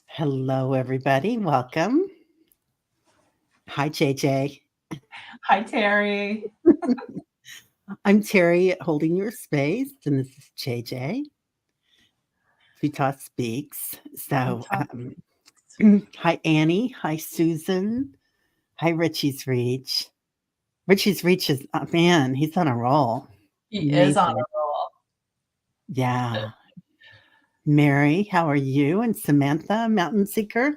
Hello, everybody. Welcome. Hi, JJ. Hi, Teri. I'm Teri at Holding Your Space, and this is JJ. Futa Speaks. We So, talk. hi, Annie. Hi, Susan. Hi, Richie's Reach. Richie's Reach is, man, he's on a roll. He is on Amazing. a roll. Yeah. Mary, how are you? And Samantha, Mountain Seeker.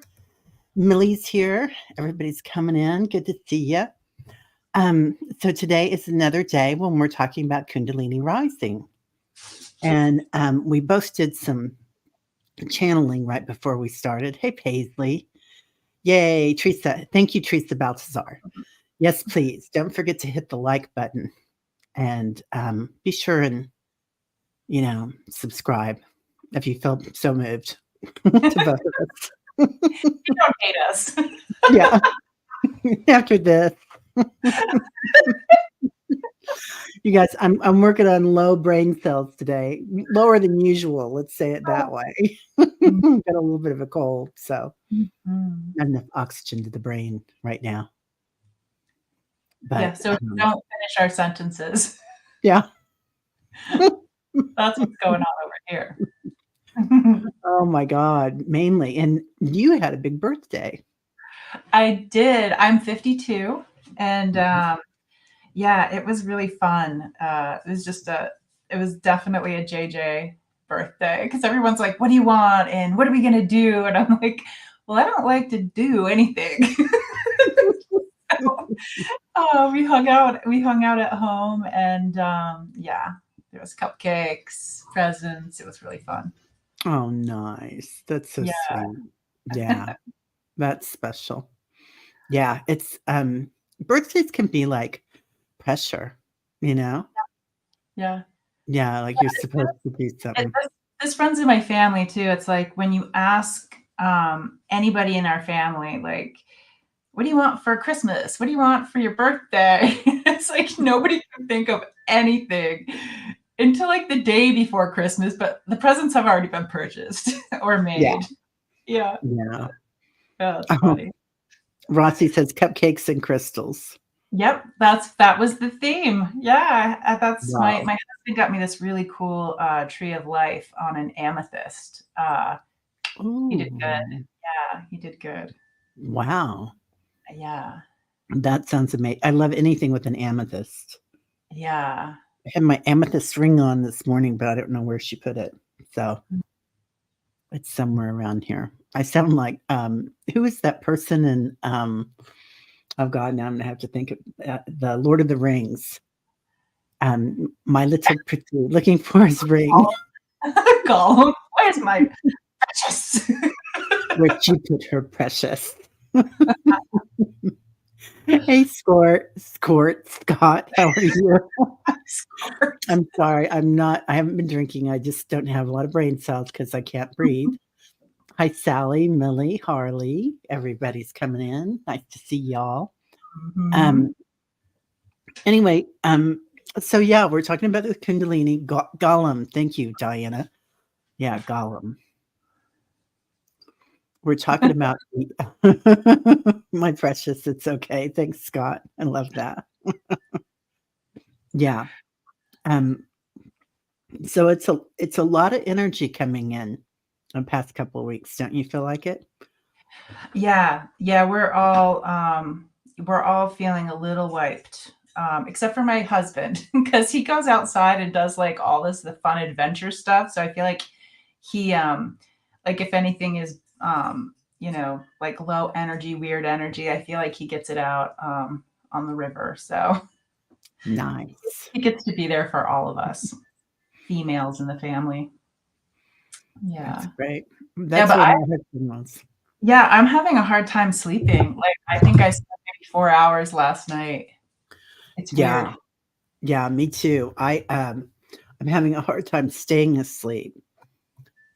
Millie's here. Everybody's coming in. Good to see you. So today is another day when we're talking about Kundalini Rising. And we both did some channeling right before we started. Hey, Paisley. Yay, Teresa. Thank you, Teresa Baltazar. Yes, please. Don't forget to hit the like button and be sure and, subscribe if you feel so moved to both of us. You don't hate us. Yeah. After this. You guys, I'm working on low brain cells today, lower than usual. Let's say it that way. Got a little bit of a cold, so Mhm. not enough oxygen to the brain right now. Yeah, But so don't finish our sentences. yeah. That's what's going on over here. Oh my God, mainly. And you had a big birthday. I did. I'm 52, and yeah, it was really fun. It was definitely a JJ birthday because everyone's like, "What do you want?" and "What are we gonna do?" And I'm like, "Well, I don't like to do anything." Oh, we hung out. We hung out at home, and yeah, there was cupcakes, presents. It was really fun. Oh, nice. That's so Yeah, sweet. Yeah, that's special. Yeah, it's birthdays can be like pressure, you know? yeah. Yeah, like you're supposed to do It, something. this runs in my family too. It's like when you ask anybody in our family, like, "What do you want for Christmas? What do you want for your birthday?" It's like nobody can think of anything until like the day before Christmas, but the presents have already been purchased or Yeah, made. Yeah, yeah. yeah, that's funny. Rossi says cupcakes and crystals. Yep, that was the theme. Yeah, that's my Wow. husband got me this really cool tree of life on an amethyst. He did good. Ooh, Yeah, he did good. wow. Yeah, That sounds amazing. I love anything with an amethyst. yeah. I had my amethyst ring on this morning, but I don't know where she put it. So it's somewhere around here. I sound like who is that person in oh God, now I'm gonna have to think of the Lord of the Rings. My little pretty looking for his ring. Gollum, where's my precious? Where'd you put her precious? Hey, Scott, how are you? I'm sorry, I haven't been drinking, I just don't have a lot of brain cells because I can't breathe. Hi, Sally, Millie, Harley, everybody's coming in. Nice to see y'all. Mhm. Um, anyway, so yeah, we're talking about the Kundalini Gollum. Thank you, Diana. Yeah, Gollum. We're talking about my precious. It's okay. Thanks, Scott. I love that. Yeah. Um, so it's a lot of energy coming in the past couple of weeks. Don't you feel like it? Yeah, yeah, we're all feeling a little wiped. Except for my husband, because he goes outside and does like all this the fun adventure stuff. So I feel like he like if anything is like low energy, weird energy, I feel like he gets it out on the river. So Nice. he gets to be there for all of us females in the family. That's Yeah. great. Yeah, That's but where my husband was. yeah, I'm having a hard time sleeping. Like I think I slept maybe 4 hours last night. It's weird. Yeah. Yeah, me too. I'm having a hard time staying asleep.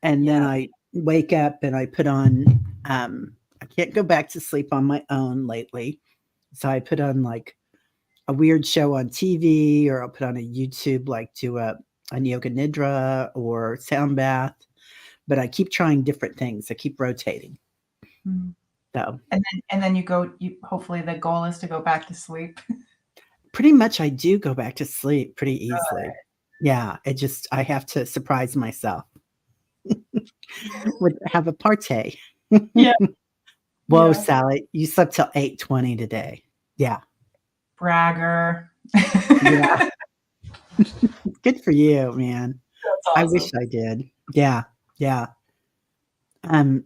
And then Yeah. I wake up and I put on I can't go back to sleep on my own lately. So I put on like a weird show on TV or I'll put on a YouTube like do a yoga nidra or sound bath. but I keep trying different things. I keep rotating. Mm. So And then you hopefully the goal is to go back to sleep. pretty much I do go back to sleep pretty easily. Yeah, I have to surprise myself with have a party. Yeah. Whoa, Yeah. Sally, you slept till 8:20 today. Yeah. Bragger. Yeah. Good for you, man. That's I wish awesome. I did. Yeah. Yeah. Um,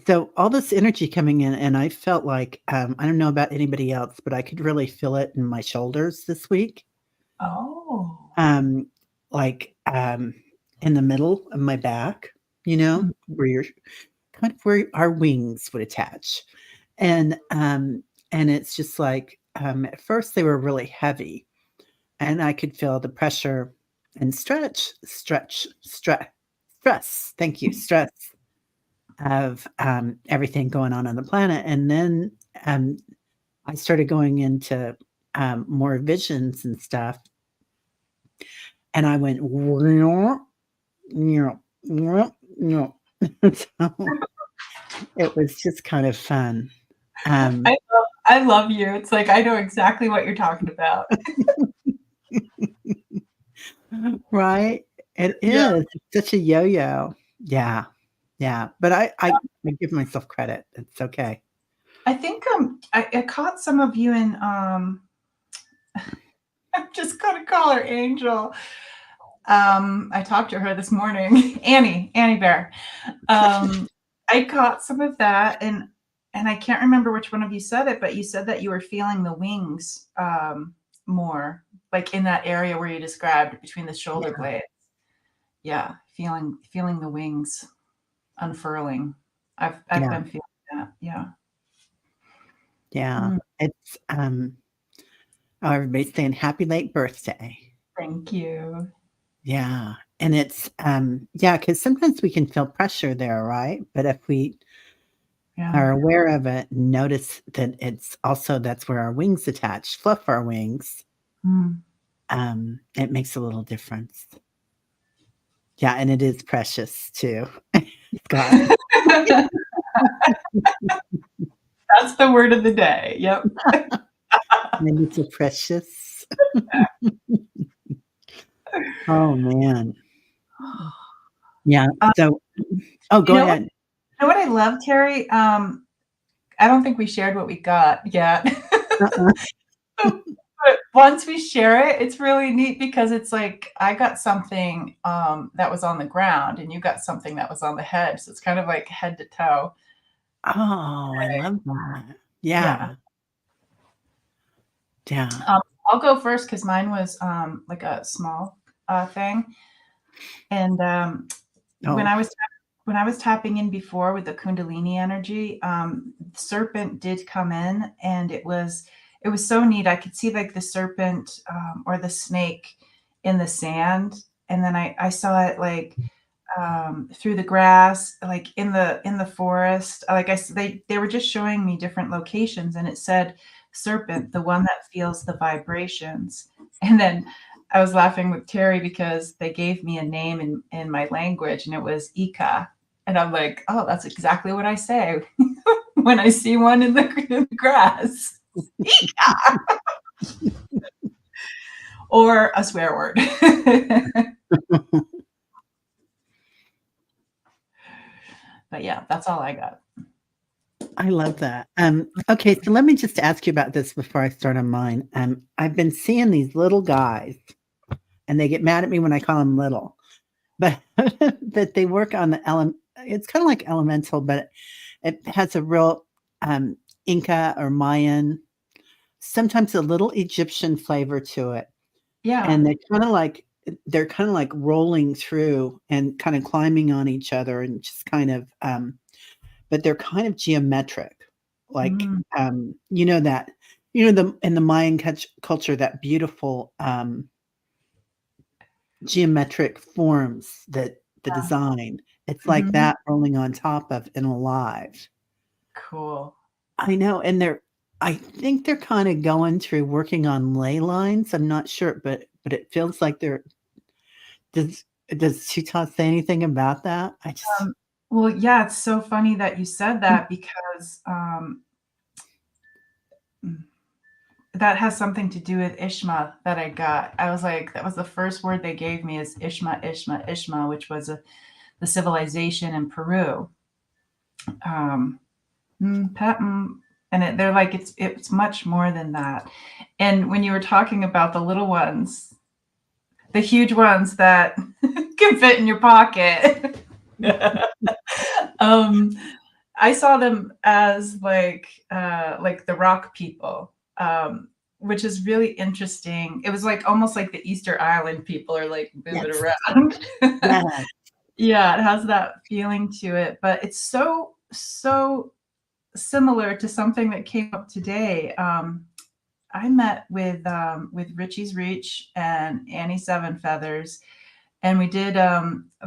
so all this energy coming in, and I felt like, I don't know about anybody else, but I could really feel it in my shoulders this week. Oh. Um, like, in the middle of my back, you know, Mm. where you're kind of where our wings would attach. And it's just like, at first they were really heavy, and I could feel the pressure and stress. Thank you, stress of everything going on the planet. And then um, I started going into more visions and stuff, and I went, so it was just kind of fun. Um, I love you. It's like I know exactly what you're talking about. right? It Yeah. is. It's such a yo-yo. Yeah. Yeah. But I give myself credit. It's okay. I think I caught some of you in I'm just gonna call her Angel. I talked to her this morning. Annie Bear. I caught some of that and I can't remember which one of you said it, but you said that you were feeling the wings more, like in that area where you described between the shoulder Yeah. blades. Yeah, feeling the wings unfurling. I've Yeah. been feeling that. Yeah. Yeah. Mm, It's oh, everybody's saying happy late birthday. thank you. Yeah. And it's yeah, because sometimes we can feel pressure there, right? But if we Yeah. are aware of it, notice that it's also that's where our wings attach, fluff our wings, Mm. it makes a little difference. Yeah, and it is precious too, Scott. That's the word of the day. Yep. Maybe it's a precious. Oh, man. Yeah, so oh, You go know what? ahead. You know what I love, Terry? I don't think we shared what we got yet. Uh-uh. But once we share it, it's really neat because it's like I got something that was on the ground and you got something that was on the head. So it's kind of like head to toe. Oh, I love that. Yeah. Yeah, yeah. I'll go first because mine was like a small thing. And when Oh, I was when I was tapping in before with the Kundalini energy, serpent did come in, and it was so neat. I could see like the serpent or the snake in the sand, and then I saw it like through the grass, like in the forest. Like they were just showing me different locations, and it said serpent, the one that feels the vibrations. And then I was laughing with Terry because they gave me a name in my language, and it was Ika. And I'm like, oh, that's exactly what I say when I see one in the grass. Ika! Or a swear word. But yeah, that's all I got. I love that. Okay, so let me just ask you about this before I start on mine. I've been seeing these little guys, and they get mad at me when I call them little, but that they work on the it's kinda like elemental, but it has a real, Inca or Mayan, sometimes a little Egyptian flavor to it, Yeah. and they're kinda like rolling through and kinda climbing on each other and just kind of, but they're kind of geometric, like, Mm, that the in the Mayan culture, that beautiful, geometric forms that the yeah. design, it's like Mhm. that rolling on top of and alive. Cool. I know, and I think they're kinda going through working on ley lines, I'm not sure, but it feels like they're does Does Chita say anything about that? I just Well, yeah, it's so funny that you said that because that has something to do with Ishma that I got. I was like, that was the first word they gave me is Ishma, Ishma, Ishma, which was the civilization in Peru. Um, and they're like, it's much more than that. And when you were talking about the little ones, the huge ones that can fit in your pocket, I saw them as like the rock people, which is really interesting. It was like almost like the Easter Island people are like moving yes, around. yes. Yeah, it has that feeling to it, but it's so similar to something that came up today. I met with Richie's Reach and Annie Seven Feathers, and we did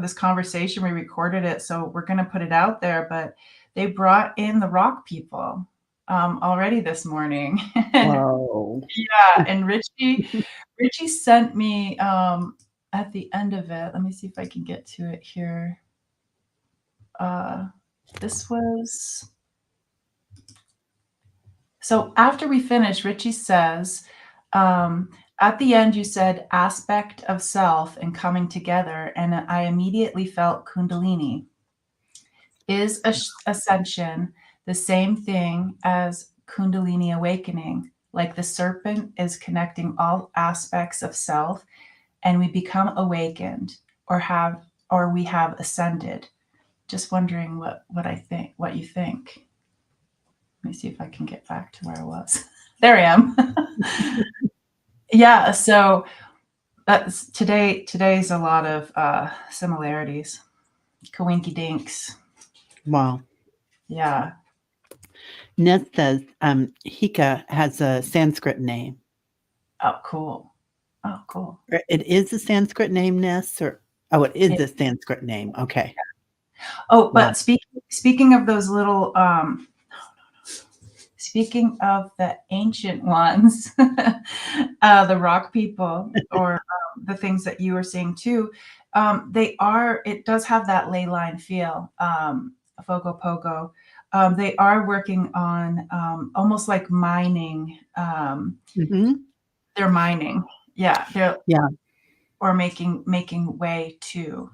this conversation. We recorded it, so we're going to put it out there. But they brought in the rock people already this morning. Whoa. Yeah, and Richie sent me at the end of it. Let me see if I can get to it here. This was so after we finished. Richie says, at the end, you said aspect of self and coming together, and I immediately felt Kundalini. Is ascension the same thing as Kundalini awakening? Like the serpent is connecting all aspects of self, and we become awakened, or we have ascended. Just wondering what you think. Let me see if I can get back to where I was. There I am. Yeah, so that's today's a lot of similarities. Kawinky dinks. Wow. Yeah. Ness says Hika has a Sanskrit name. Oh, cool. Oh, cool. It is a Sanskrit name, Ness, or it is It, a Sanskrit name. Okay. oh, Wow. but speaking of those little speaking of the ancient ones, the rock people, or the things that you were seeing too, it does have that ley line feel, Fogo Pogo. They are working on almost like mining. Mhm. They're mining. Yeah. Yeah. Or making way to,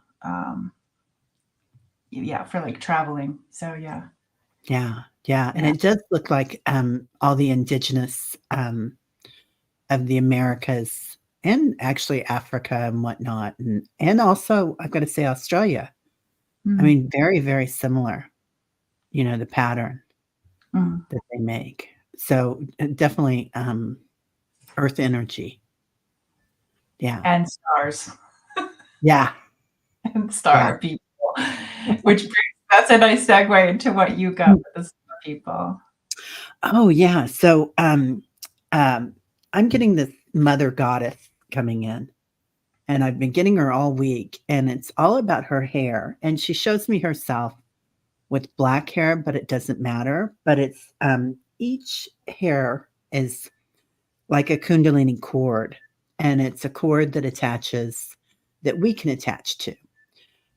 yeah, for like traveling. So yeah. Yeah. Yeah. And Yeah. it does look like all the indigenous of the Americas and actually Africa and whatnot. And also, I've got to say, Australia. I Mm, mean, very, very similar, the pattern mm. that they make. So definitely earth energy. Yeah. And stars. Yeah. And Yeah. star people, which that's a nice segue into what you got with the star people. Oh, yeah. So um, I'm getting this mother goddess coming in. And I've been getting her all week, and it's all about her hair. And she shows me herself with black hair, but it doesn't matter. But it's each hair is like a Kundalini cord, and it's a cord that we can attach to.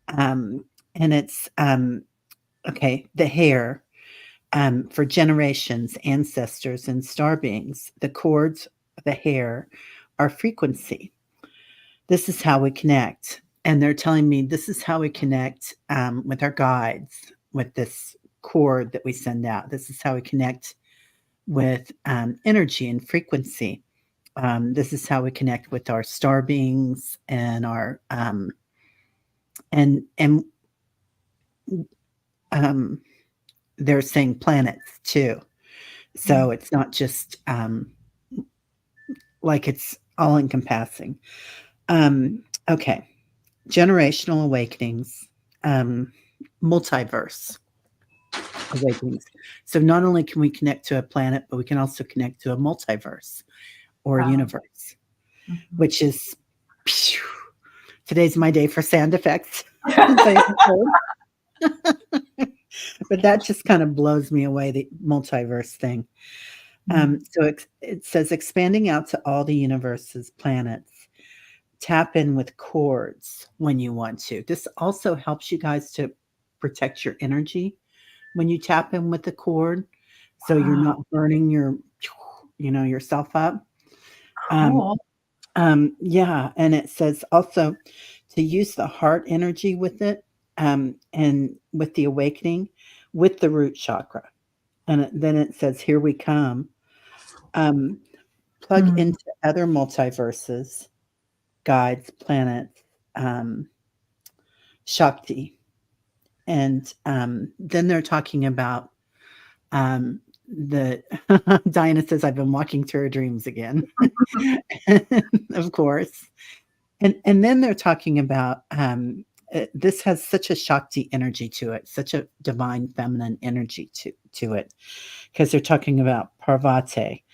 And it's okay, the hair for generations, ancestors, and star beings. The cords, the hair, are frequency. This is how we connect. And they're telling me this is how we connect with our guides, with this cord that we send out. This is how we connect with energy and frequency. This is how we connect with our star beings and our and um, they're saying planets too. So it's not just like it's all encompassing. Okay, generational awakenings, multiverse awakenings. So not only can we connect to a planet, but we can also connect to a multiverse or a Wow. universe, Mhm. which is phew, today's my day for sound effects. But that just kind of blows me away, the multiverse thing. Mm. So it says expanding out to all the universe's planets, tap in with cords when you want to. This also helps you guys to protect your energy when you tap in with the cord, so you're Wow. not burning yourself up. Um, Cool. yeah, and it says also to use the heart energy with it, and with the awakening, with the root chakra. And then it says, "Here we come." Um, plug Hmm. into other multiverses, guides, planets, um, Shakti. And then they're talking about the Diana says, "I've been walking through her dreams again." Of course. And then they're talking about this has such a Shakti energy to it, such a divine feminine energy to it, because they're talking about Parvati,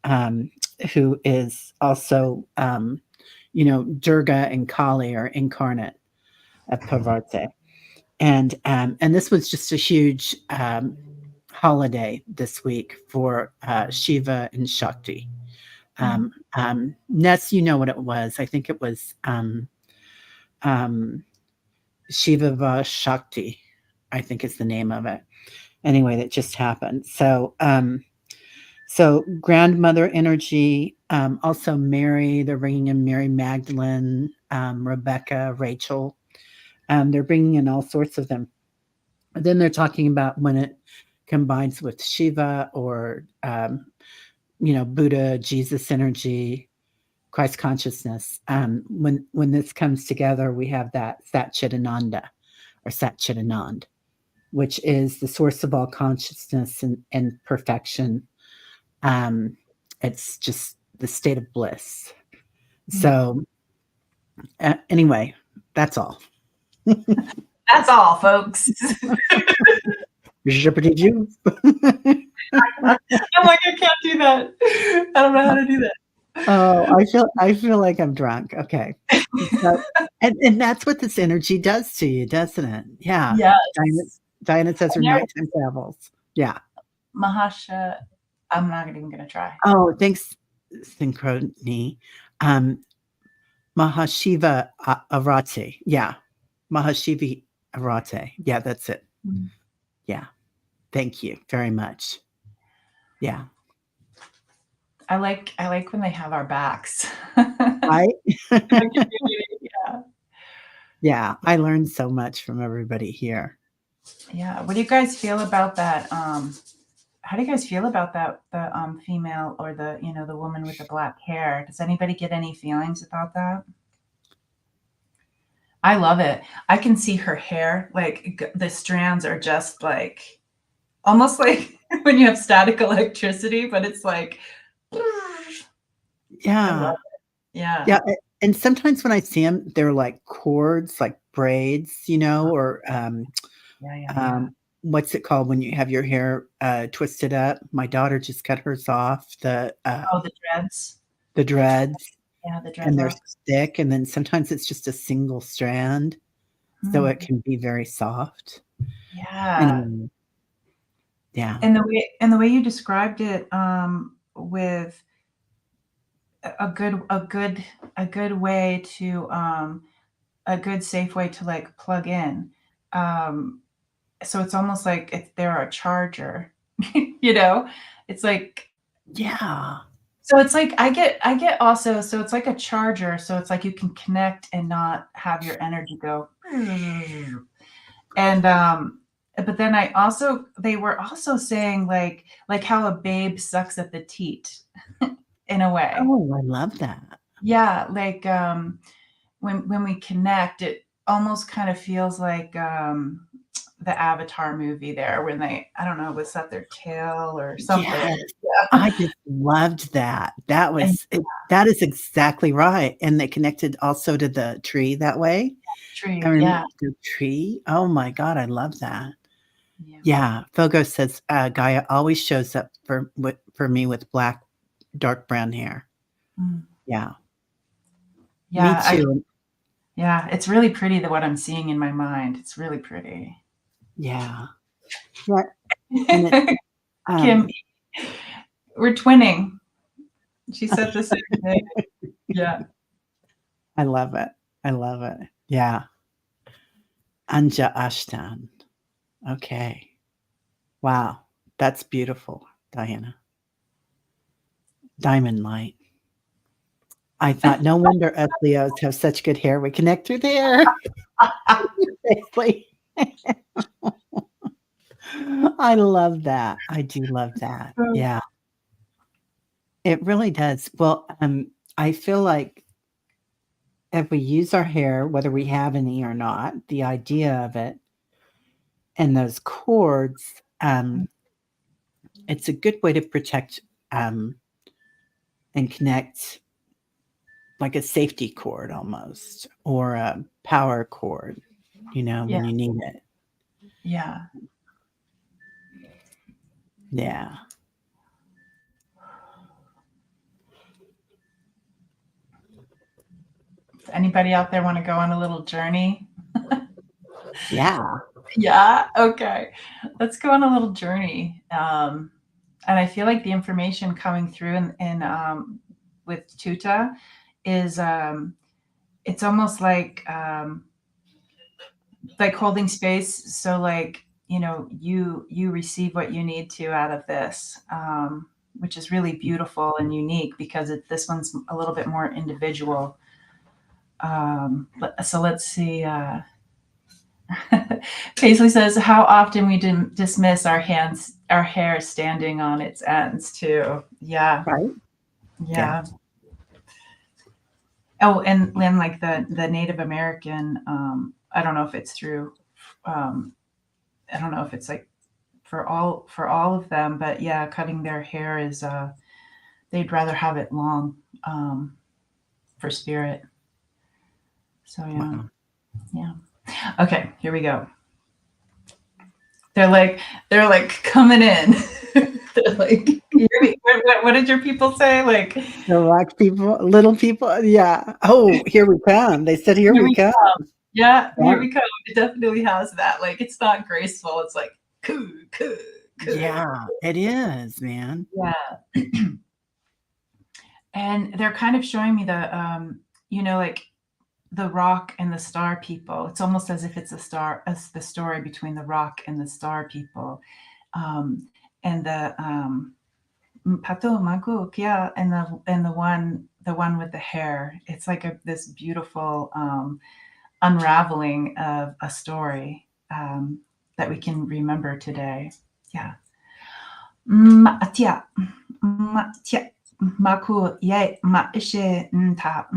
um, who is also Durga and Kali are incarnate of Parvati. And this was just a huge holiday this week for Shiva and Shakti. Ness, you know what it was. I think it was um, Shiva Va Shakti, I think is the name of it. Anyway, that just happened. So grandmother energy, also Mary, they're bringing in Mary Magdalene, Rebecca, Rachel. They're bringing in all sorts of them. Then they're talking about when it combines with Shiva or, Buddha, Jesus energy, Christ consciousness. When this comes together, we have that Satchitananda or Satchitanand, which is the source of all consciousness and perfection. It's just the state of bliss. So, anyway, that's all. That's all, folks. Zippity-doo. I'm like, I can't do that. I don't know how to do that. Oh, I feel like I'm drunk. Okay. So, and that's what this energy does to you, doesn't it? Yeah. Diana Yes. Diana says her And there's nighttime travels. Yeah. Mahasha. I'm not even gonna try. Oh, thanks, Synchrony. Um, Mahashiva Arate. Yeah. Mahashivi Arate. Yeah, that's it. Mm. Yeah. Thank you very much. Yeah. I like when they have our backs. I The community, yeah. Yeah, I learned so much from everybody here. Yeah. What do you guys feel about that? How do you guys feel about that? The female or the woman with the black hair. Does anybody get any feelings about that? I love it. I can see her hair. Like the strands are just like almost like when you have static electricity, but it's like I love Yeah. it. Yeah. Yeah, and sometimes when I see them, 'em, they're like cords, like braids, or, Yeah, yeah, yeah. um, what's it called when you have your hair, twisted up? My daughter just cut hers off, Oh, the dreads. the dreads, Yeah, the and they're dreadlocks. thick, and then sometimes it's just a single strand, so it Hmm. can be very soft. Yeah. Anyway, yeah. And the way you described it, with a good way to a good safe way to like plug in. Um, so it's almost like if they're a charger, you know? It's like Yeah. so it's like I get also so it's like a charger, so it's like you can connect and not have your energy go. And but then they were also saying like how a babe sucks at the teat in a way. Oh, I love that. Yeah, like when we connect, it almost kind of feels like the Avatar movie there when they I don't know, was that their tail or something? Yes. Yeah. I just loved that. That And was it that is exactly right, and they connected also to the tree that way. I tree, remember yeah, the tree. Oh my god, I love that. yeah. Yeah, Fogo says, "Gaia always shows up for me with black, dark brown hair." Mm. Yeah, me Yeah, too. yeah, it's really pretty what I'm seeing in my mind. It's really pretty. Yeah. Yeah, and it, Kim, um we're twinning. She said the same thing. Yeah. I love it. I love it. Yeah. Anja Ashtan. Okay. Wow. That's beautiful, Diana. Diamond light. I thought, no wonder us Leos have such good hair. We connect through the hair. Basically. I love that. I do love that. Yeah. It really does. Well, I feel like if we use our hair, whether we have any or not, the idea of it and those cords, it's a good way to protect and connect like a safety cord almost, or a power cord, Yeah. when you need it. Yeah. Yeah. Anybody out there want to go on a little journey? Yeah. Yeah. Okay. Let's go on a little journey. And I feel like the information coming through in with Tuta is it's almost like holding space. So like, you receive what you need to out of this, which is really beautiful and unique because this one's a little bit more individual. So let's see. Paisley says, how often we dismiss our hair standing on its ends too. Yeah. Right. Yeah. Oh, and like the Native American, I don't know if it's through, I don't know if it's like for all of them, but yeah, cutting their hair is, they'd rather have it long, for spirit. So yeah. Wow. Yeah. Okay, here we go. They're like coming in. They're like, what did your people say? Like, The rock people, little people. Yeah. Oh, here we come. They said, here we come. Yeah, here we come. It definitely has that. Like, it's not graceful. It's like, coo. Yeah, it is, man. Yeah. And they're kind of showing me the, like the rock and the star people. It's almost as if it's the story between the rock and the star people. And the Pato Maguk, yeah, and the one with the hair. It's like this beautiful unraveling of a story that we can remember today. Yeah. Matia, Maku, yay, ma ishe, nta.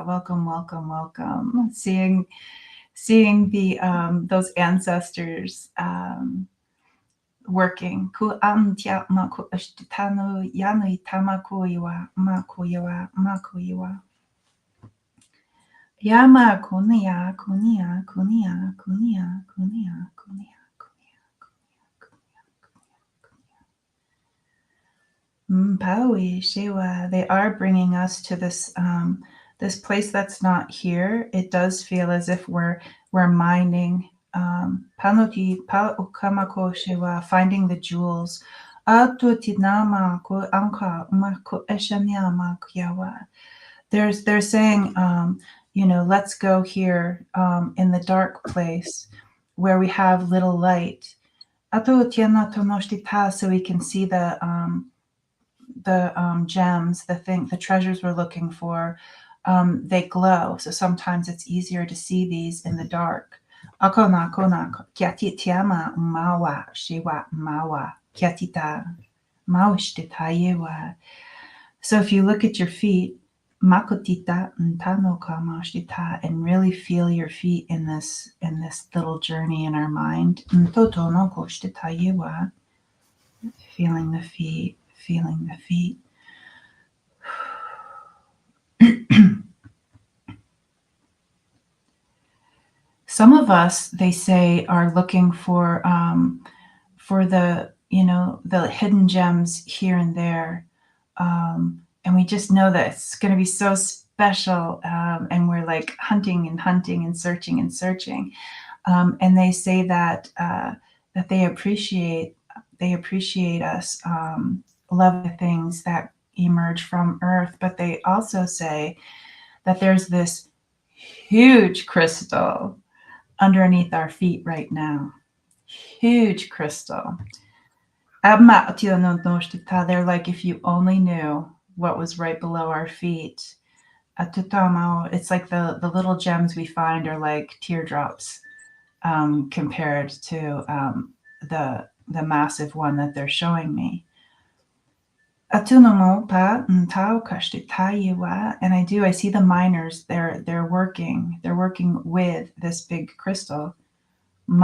Welcome. Seeing the those ancestors working. Ku antia maku ishtitanu yanui tamakuiwa, makuiwa. Yama kunia. Paui Shewa, they are bringing us to this this place that's not here. It does feel as if we're mining. Panuti pa ukamako Shewa, finding the jewels. Atutinama ku anka maku eshanyama kyawa. They're saying, let's go here in the dark place where we have little light. Atutiana tonoshtita, so we can see the gems, the treasures we're looking for. They glow, so sometimes it's easier to see these in the dark. Akona kiati tiama mawa shiwa mawa kiatita mawshtitayewa. So if you look at your feet, makotita ntano kamashtita, and really feel your feet in this little journey in our mind. Ntoto no koshtitayewa. Feeling the feet. Some of us, they say, are looking for the the hidden gems here and there, and we just know that it's going to be so special, and we're like hunting and searching, and they say that that they appreciate us, love the things that emerge from Earth, but they also say that there's this huge crystal underneath our feet right now. Huge crystal. They're like, if you only knew what was right below our feet. It's like the little gems we find are like teardrops compared to the massive one that they're showing me. And I see the miners, they're working with this big crystal. They're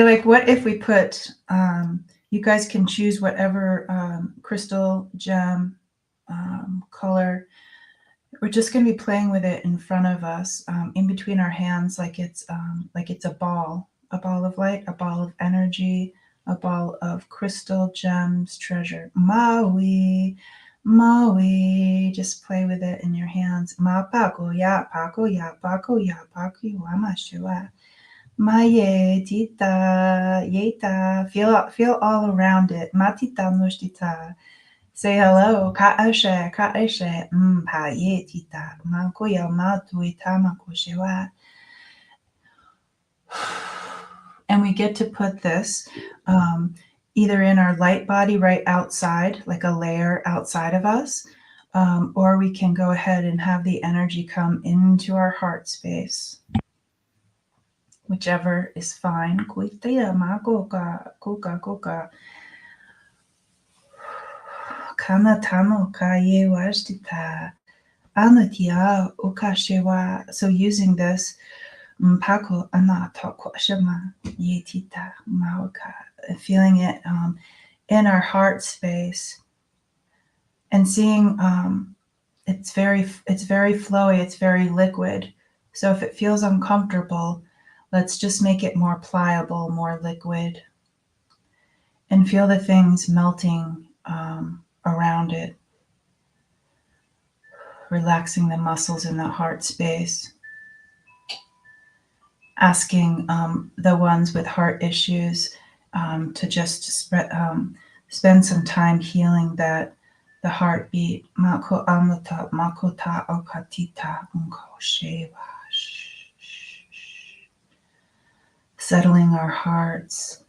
like, what if we put, you guys can choose whatever crystal, gem, color. We're just going to be playing with it in front of us, in between our hands, like it's a ball of light, a ball of energy, a ball of crystal, gems, treasure. Maui, Maui, just play with it in your hands. Ma paku ya paku ya paku ya paku wamashua. Maye tita yeta. Feel all around it. Matita noshtita. Say hello. Ka'ashe, ka'ashe. Pa ye tita. Makoya matuita makoshewa. And we get to put this either in our light body right outside, like a layer outside of us, or we can go ahead and have the energy come into our heart space. Whichever is fine. Kana tano ka ye washtita. Anatia ukashewa. So using this, mpako anata kwashama yetita maoka. Feeling it in our heart space, and seeing it's very flowy, it's very liquid. So if it feels uncomfortable, let's just make it more pliable, more liquid, and feel the things melting around it, relaxing the muscles in the heart space, asking the ones with heart issues to just spend some time healing the heartbeat. Mako amata makota okatita unko shewa. Settling our hearts.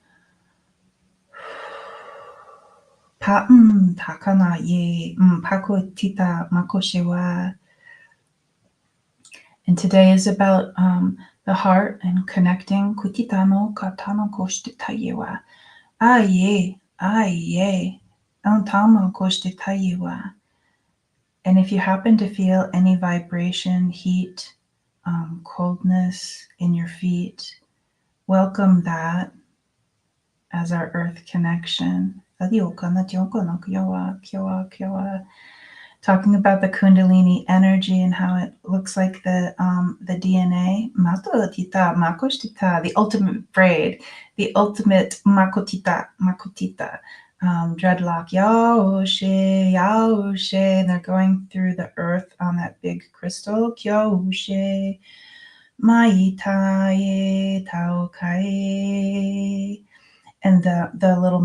Pa takana ye pako tita mako shewa. And today is about the heart and connecting. Kutitano katano koshtitayewa. Aye, aye, antama koshtitayewa. And if you happen to feel any vibration, heat, coldness in your feet, welcome that as our earth connection. Talking about the Kundalini energy and how it looks like the DNA. The ultimate braid, the ultimate makotita. Dreadlock, yaoshe, yaoshe. And they're going through the earth on that big crystal. Kyoushe, maitaye, taokaye. And the little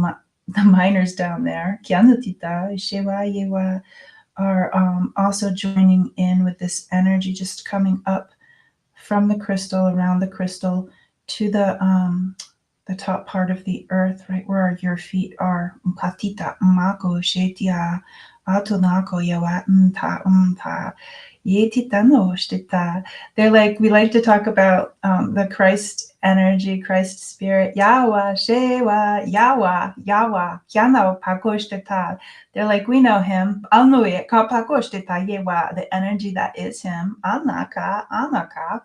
the miners down there, kianutita, shewa, yewa, are also joining in with this energy, just coming up from the crystal, around the crystal, to the top part of the earth, right where your feet are. Mpatita, mako, shetia, atonako, yawa, mta. They're like, we like to talk about the Christ energy, Christ spirit. Yawa, shewa, yawa, yawa, kiano pakoshteta. They're like, we know him. The energy that is him. Anaka,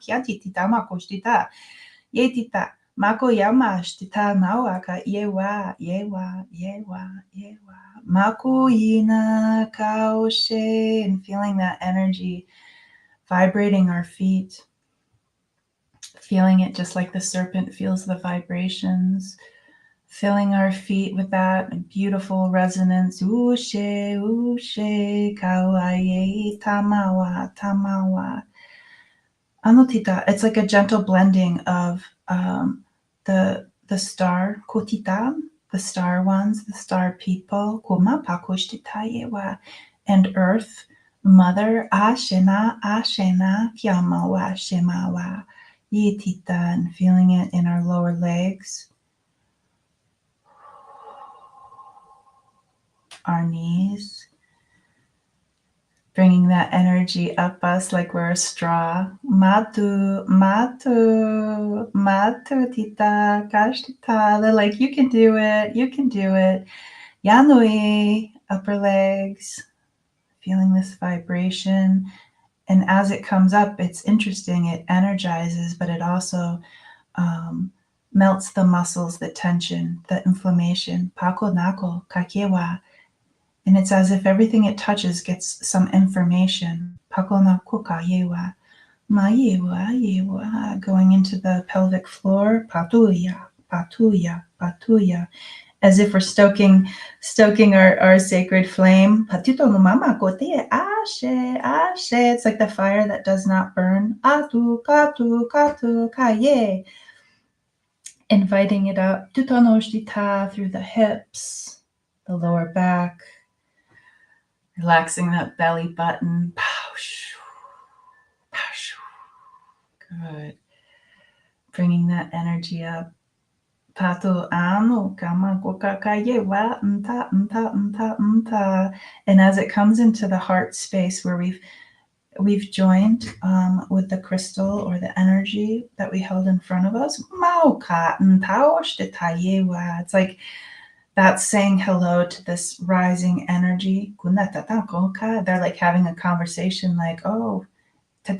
kiatitita makoshtita. Yetita, mako yamashtita nawaka, yewa, yewa, yewa, yewa. Makuina kaoshe, and feeling that energy vibrating our feet, feeling it just like the serpent feels the vibrations, filling our feet with that beautiful resonance. Ushe, ushe, kawaye, tamawa, tamawa. Anotita, it's like a gentle blending of the star kotita, the star ones, the star people, kuma pakushtitayewa, and earth, mother, ashena, ashena, kiamawa, shemawa, yitita, and feeling it in our lower legs, our knees, bringing that energy up us like we're a straw. Matu, matu, matu, tita, kashtita. They're like, you can do it, you can do it. Yanui, upper legs, feeling this vibration. And as it comes up, it's interesting. It energizes, but it also melts the muscles, the tension, the inflammation. Pako nako, kakewa. And it's as if everything it touches gets some information. Pakona kuka yewa, ma yewa, yewa, going into the pelvic floor. Patuya, patuya, patuya, as if we're stoking our sacred flame. Patito no mama kote ashe, ashe. It's like the fire that does not burn. Atu, katu, katu, kaye. Inviting it up. Tutanoshita through the hips, the lower back. Relaxing that belly button. Good. Bringing that energy up. Pato anu kama kokakaye wa nta nta nta nta. And as it comes into the heart space where we've joined with the crystal or the energy that we held in front of us. Mauka nta oshtetaye wa. It's like that's saying hello to this rising energy. They're like having a conversation like, oh, they're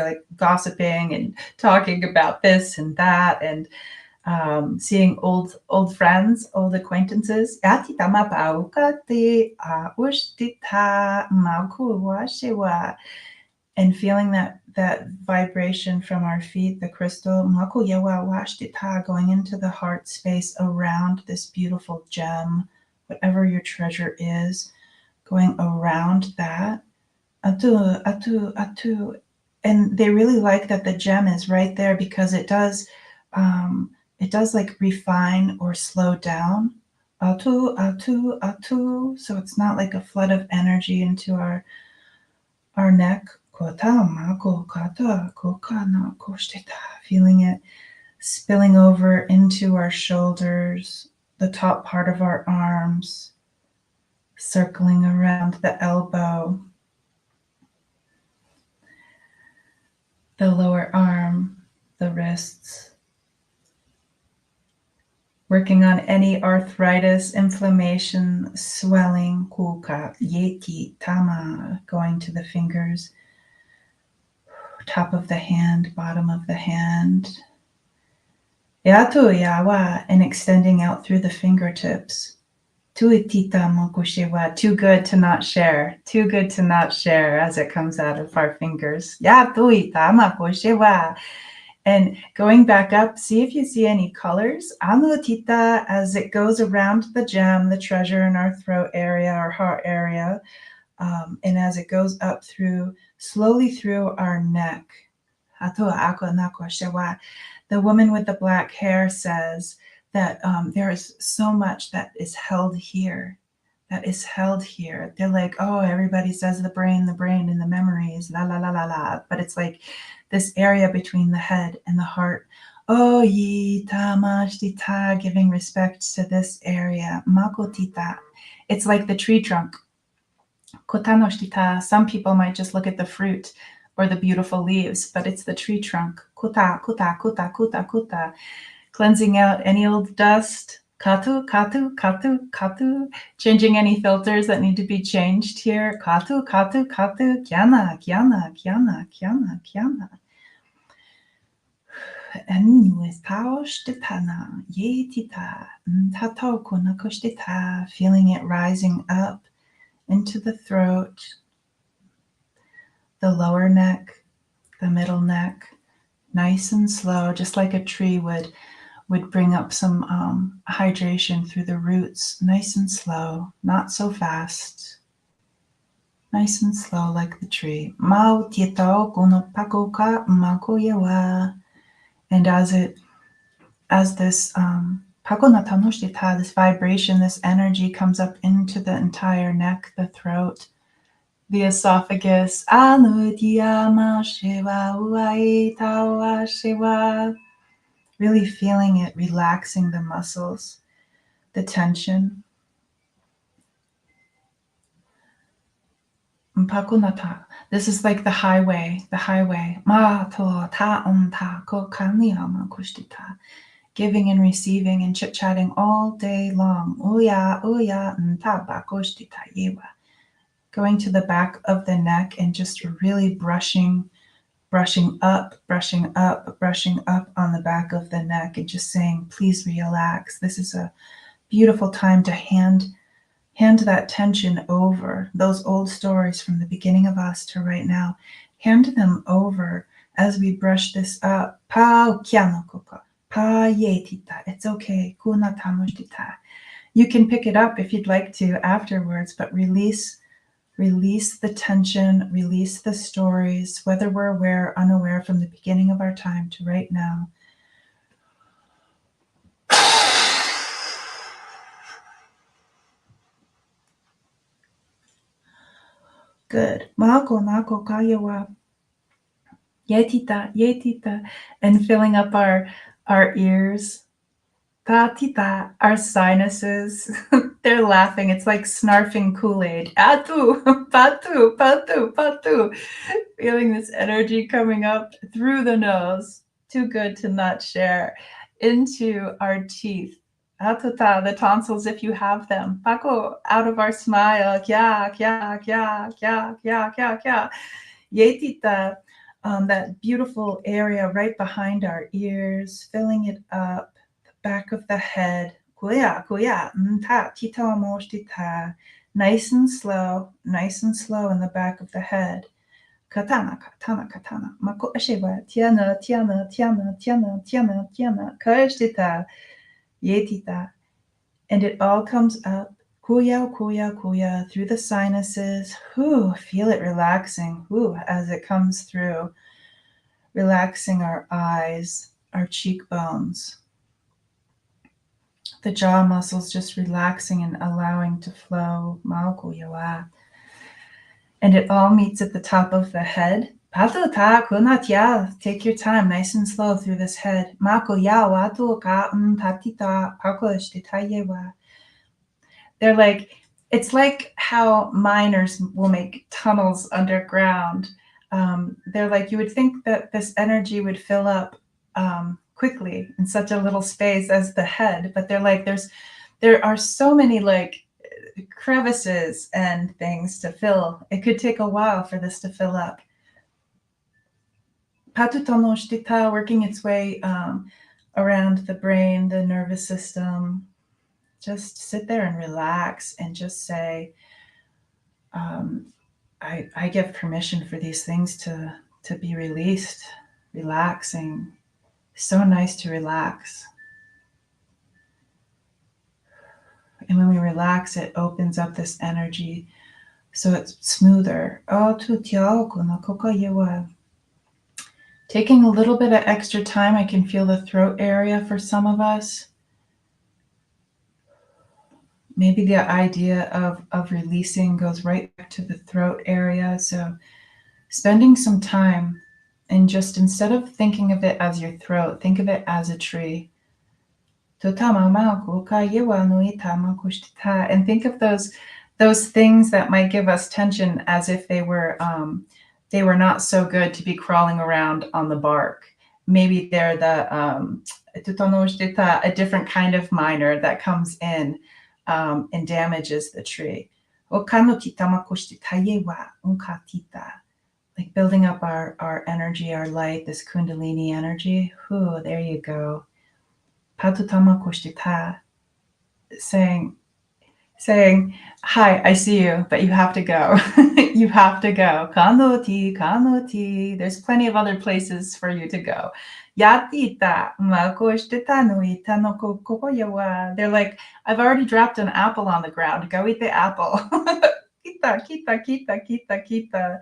like gossiping and talking about this and that and seeing old friends, old acquaintances. And feeling that vibration from our feet, the crystal, going into the heart space around this beautiful gem, whatever your treasure is, going around that. Atu, atu, atu. And they really like that the gem is right there because it does like refine or slow down. Atu, atu, atu. So it's not like a flood of energy into our neck. Feeling it spilling over into our shoulders, the top part of our arms, circling around the elbow, the lower arm, the wrists. Working on any arthritis, inflammation, swelling, kuka, yeki, tama, going to the fingers, top of the hand, bottom of the hand. Yatu yawa, and extending out through the fingertips. Tuitita mokushewa, too good to not share. Too good to not share as it comes out of our fingers. Yatuita mokushewa. And going back up, see if you see any colors. Anutita, as it goes around the gem, the treasure in our throat area, our heart area. And as it goes up slowly through our neck. The woman with the black hair says that there is so much that is held here. They're like, oh, everybody says the brain and the memories, la la la la la. But it's like this area between the head and the heart. Oh, yi tamashtita, giving respect to this area. Makotita. It's like the tree trunk. Kotanoshtita. Some people might just look at the fruit or the beautiful leaves, but it's the tree trunk. Kuta, kuta, kuta, kuta, kuta. Cleansing out any old dust. Katu, katu, katu, katu. Changing any filters that need to be changed here. Katu, katu, katu. Kiana, kiana, kiana, kiana, kiana. Feeling it rising up into the throat, the lower neck, the middle neck, nice and slow, just like a tree would bring up some hydration through the roots, nice and slow, not so fast. Nice and slow like the tree. Mau tietao kono pako ka mako yewa. And as this pako na tanoshita, this vibration, this energy comes up into the entire neck, the throat, the esophagus. Anudiyama shiva uai tawa shiva. Really feeling it, relaxing the muscles, the tension. Mpakunata. This is like the highway, the highway. Ma to ta ta ko kaniyama kushtita. Giving and receiving and chit-chatting all day long. Uya nta ba kushtita yewa. Going to the back of the neck and just really brushing up on the back of the neck and just saying, please relax. This is a beautiful time to hand that tension over, those old stories from the beginning of us to right now. Hand them over as we brush this up. Pa ukianokoko, pa yetita. It's okay. Kuna tamushtita. You can pick it up if you'd like to afterwards, but release the tension, release the stories, whether we're aware, unaware, from the beginning of our time to right now. Good. Mako nako kayawa. Yetita, and filling up our ears. Tatita, our sinuses. They're laughing. It's like snarfing Kool-Aid. Atu, patu. Feeling this energy coming up through the nose. Too good to not share. Into our teeth. Atuta, the tonsils if you have them. Paco, out of our smile. Kya. Yetita, that beautiful area right behind our ears, filling it up, the back of the head. Kuya, nta, tita moshita. Nice and slow in the back of the head. Katana. Mako asheba, tiana, kaeshtita, yetita. And it all comes up. Kuya through the sinuses. Feel it relaxing. As it comes through. Relaxing our eyes, our cheekbones. The jaw muscles just relaxing and allowing to flow. Maukuyawa. And it all meets at the top of the head. Patuta kunatya. Take your time, nice and slow through this head. Makuya watu ka tatita pakushtitayewa. They're like, it's like how miners will make tunnels underground. They're like, you would think that this energy would fill up quickly in such a little space as the head, but they're like, there are so many like crevices and things to fill. It could take a while for this to fill up. Patutono shtita, working its way around the brain, the nervous system. Just sit there and relax and just say, I give permission for these things to be released. Relaxing. So nice to relax. And when we relax, it opens up this energy so it's smoother. Taking a little bit of extra time, I can feel the throat area for some of us. Maybe the idea of releasing goes right back to the throat area. So spending some time and just instead of thinking of it as your throat, think of it as a tree. And think of those things that might give us tension as if they were not so good to be crawling around on the bark. Maybe they're a different kind of miner that comes in and damages the tree. Like building up our energy, our light, this Kundalini energy. There you go. Saying, hi, I see you, but you have to go. You have to go. Kanoti. There's plenty of other places for you to go. Yatita. They're like, I've already dropped an apple on the ground. Go eat the apple. kita, kita, kita, kita, kita.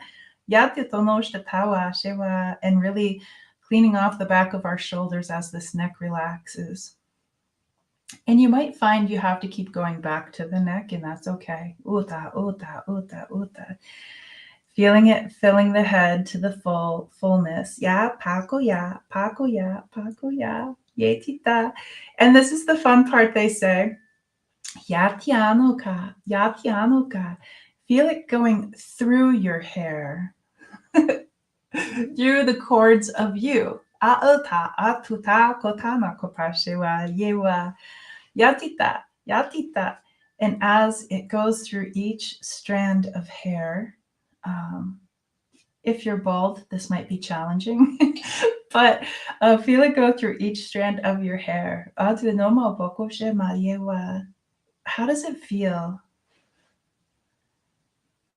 Yati tonoshta tawa shewa, and really cleaning off the back of our shoulders as this neck relaxes. And you might find you have to keep going back to the neck, and that's okay. Uta, uta, uta, uta. Feeling it, filling the head to the fullness. Ya, pako ya, pako ya, pako ya, yetita. And this is the fun part they say. Yatianoka, yatianoka. Feel it going through your hair, through the cords of you. Aota, atuta, kotana, kopashewa, yewa. Yatita, yatita. And as it goes through each strand of hair, if you're bald, this might be challenging, but feel it go through each strand of your hair. How does it feel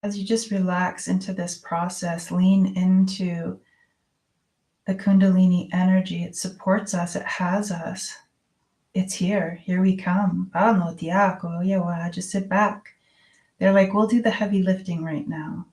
as you just relax into this process, lean into the Kundalini energy? It supports us, it has us. It's here. Here we come. Just sit back. They're like, we'll do the heavy lifting right now.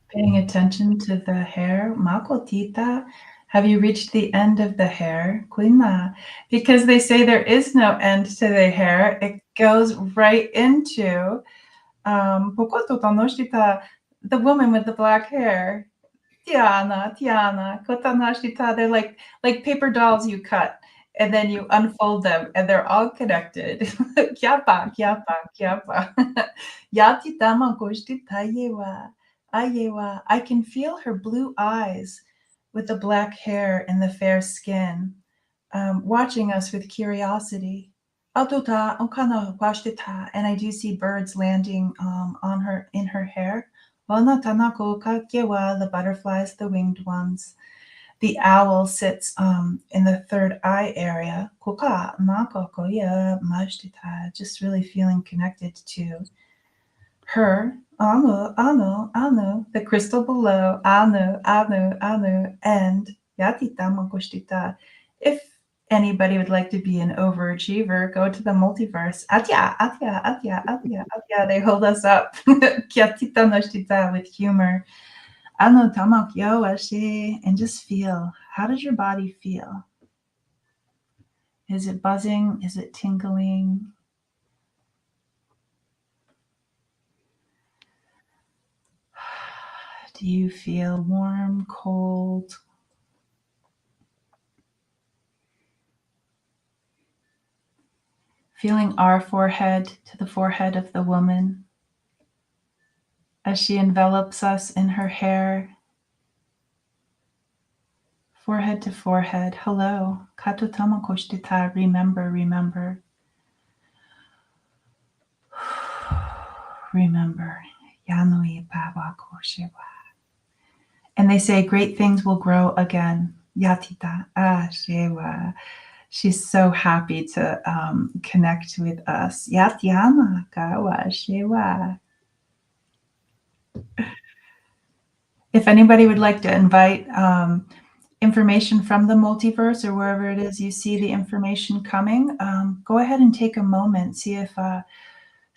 Paying attention to the hair. Makotita. Have you reached the end of the hair? Kuina. Because they say there is no end to the hair. It goes right into the woman with the black hair. Tiana, kotanashita. They're like paper dolls you cut and then you unfold them and they're all connected. Kyapa, kyapa, kyapa. Yatitama koshtita yewa. Ayewa. I can feel her blue eyes with the black hair and the fair skin, watching us with curiosity. Atuta, okana washtita. And I do see birds landing on her, in her hair. Wana tanako kakewa, the butterflies, the winged ones. The owl sits in the third eye area. Kuka, nako koya, mashtita. Just really feeling connected to her. Anu, the crystal below. Anu, and yatita makoshtita. If anybody would like to be an overachiever, go to the multiverse. Atya. They hold us up. Kyatita noshtita with humor. Anu tamak yo ashe, and just feel. How does your body feel? Is it buzzing? Is it tingling? Do you feel warm, cold? Feeling our forehead to the forehead of the woman as she envelops us in her hair. Forehead to forehead. Hello. Katutama koshtita. Remember. Remember. Yanui baba koshewa. And they say great things will grow again. Yatita. Shewa. She's so happy to connect with us. Yatyama kawa shewa. If anybody would like to invite information from the multiverse or wherever it is you see the information coming, go ahead and take a moment. See if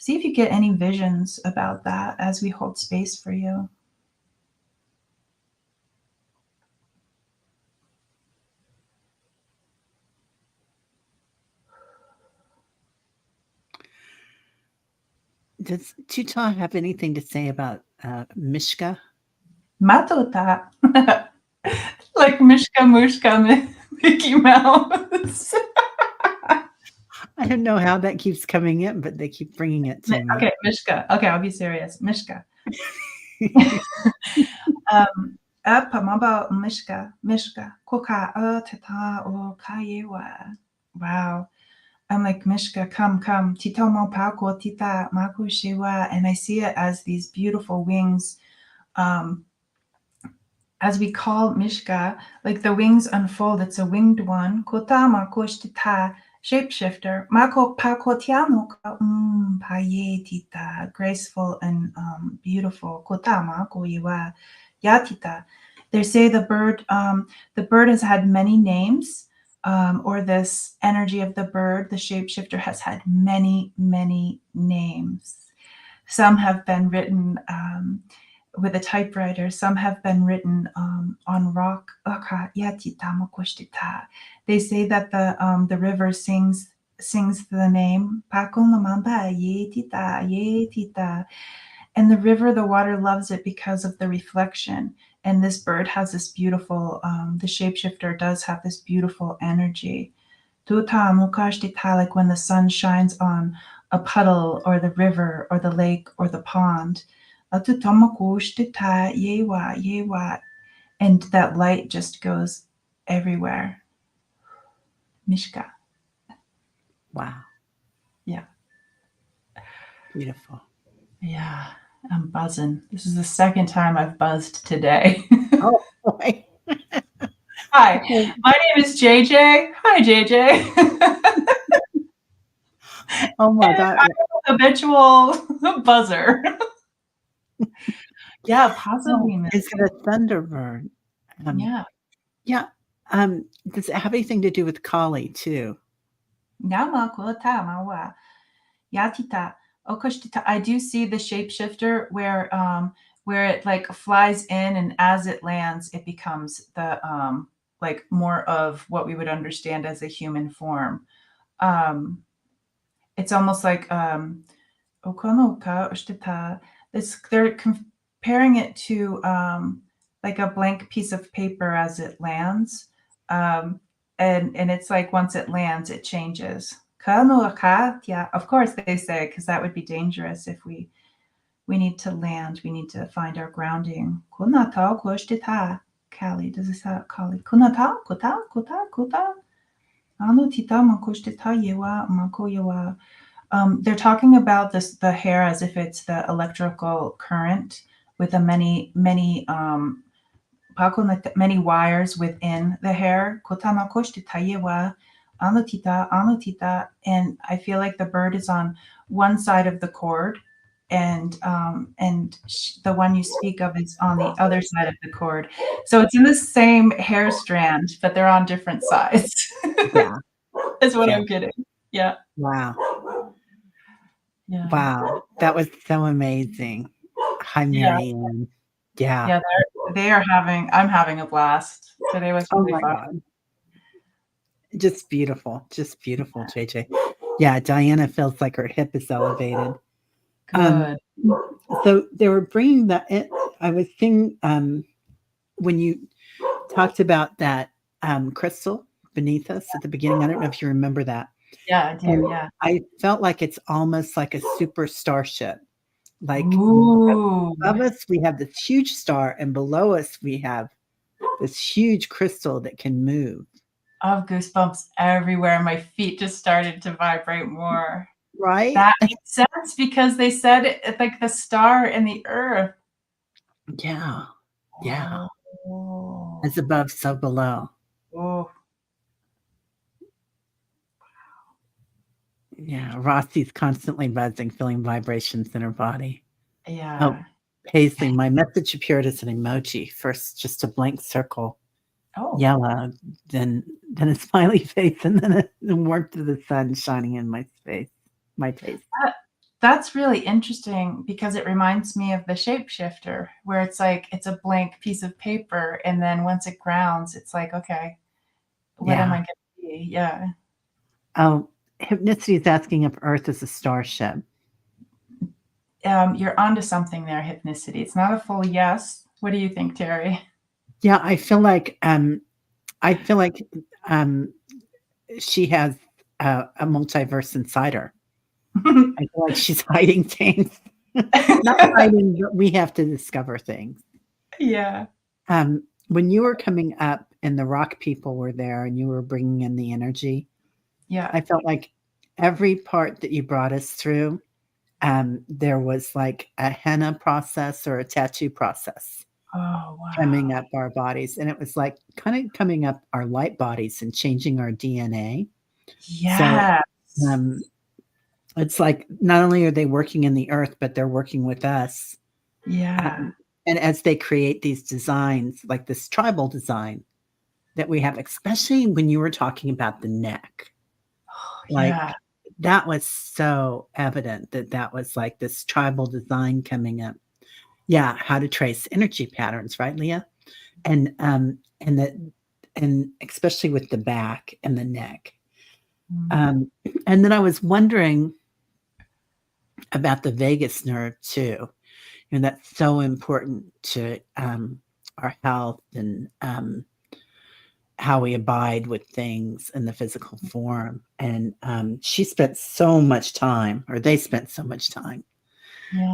you get any visions about that as we hold space for you. Does Tuta have anything to say about Mishka? Matota. Like Mishka Mushka Mickey Mouse. I don't know how that keeps coming in, but they keep bringing it to me. Okay, Mishka. Okay, I'll be serious. Mishka. Maba Mishka. Koka tata o kayewa. Wow. I'm like, Mishka, come. Titomo pako tita maku shiwa. And I see it as these beautiful wings. As we call Mishka, like the wings unfold, it's a winged one. Kotama koshtita. Shapeshifter. Mako pakotiano payetita. Graceful and beautiful. Kotama koiwa yatita. They say the bird has had many names, or this energy of the bird, the shapeshifter, has had many, many names. Some have been written with a typewriter. Some have been written on rock. They say that the river sings the name, and the river, the water loves it because of the reflection. And this bird has this beautiful, the shapeshifter does have this beautiful energy. Like when the sun shines on a puddle or the river or the lake or the pond. And that light just goes everywhere. Mishka. Wow. Yeah. Beautiful. Yeah. I'm buzzing. This is the second time I've buzzed today. Oh, boy. Hi, my name is JJ. Hi, JJ. Oh, my God. I'm a habitual buzzer. Yeah, Oh, possibly. is it a thunderbird? Yeah. Yeah. Does it have anything to do with Kali, too? Yatita. I do see the shapeshifter where it like flies in, and as it lands, it becomes the like more of what we would understand as a human form. Um, it's almost like they're comparing it to like a blank piece of paper as it lands. Um, and it's like once it lands, it changes. Yeah, of course they say, because that would be dangerous if we need to land. We need to find our grounding. Kali, does it sound Kali? Kunata, kuta, kuta, kuta. Anu tita makushtita yewa mako yewa. They're talking about the hair as if it's the electrical current with the many many wires within the hair. And I feel like the bird is on one side of the cord, and the one you speak of is on the other side of the cord. So it's in the same hair strand, but they're on different sides. Yeah. Is what Yeah. I'm getting. Yeah. Wow. Yeah. Wow. That was so amazing. Hi, Yeah. Mary Ann. Yeah. Yeah. I'm having a blast. Today was Oh, really my fun. God. Just beautiful, JJ. Yeah, Diana feels like her hip is elevated. Good. So they were bringing that in. I was thinking when you talked about that crystal beneath us at the beginning. I don't know if you remember that. Yeah, I do. And Yeah. I felt like it's almost like a super starship. Like Ooh. above us, we have this huge star, and below us, we have this huge crystal that can move. I have goosebumps everywhere. My feet just started to vibrate more. Right? That makes sense because they said it like the star and the earth. Yeah. Yeah. Oh. As above, so below. Oh. Yeah. Rossi's constantly buzzing, feeling vibrations in her body. Oh, Yeah. Paisley, my message appeared as an emoji. First, just a blank circle, Oh. yellow, then a smiley face, and then the warmth of the sun shining in my face. That's really interesting because it reminds me of the shapeshifter, where it's like it's a blank piece of paper, and then once it grounds, it's like, okay, what am I Yeah. going to be? Yeah. Oh, Hypnicity is asking if Earth is a starship. You're onto something there, Hypnicity. It's not a full yes. What do you think, Teri? Yeah, I feel like she has a multiverse inside her. I feel like she's hiding things. Not hiding, but we have to discover things. Yeah. When you were coming up and the rock people were there and you were bringing in the energy, Yeah. I felt like every part that you brought us through, there was like a henna process or a tattoo process Oh, wow. coming up our bodies. And it was like kind of coming up our light bodies and changing our DNA. So, Yes. um, it's like not only are they working in the earth, but they're working with us. Yeah. Um, and as they create these designs, like this tribal design that we have, especially when you were talking about the neck, like Yeah. that was so evident that that was like this tribal design coming up. Yeah, how to trace energy patterns, right, Leah? And that, and especially with the back and the neck. Mm. Um, and then I was wondering about the vagus nerve too. And that's so important to our health and how we abide with things in the physical form. And she spent so much time, or they spent so much time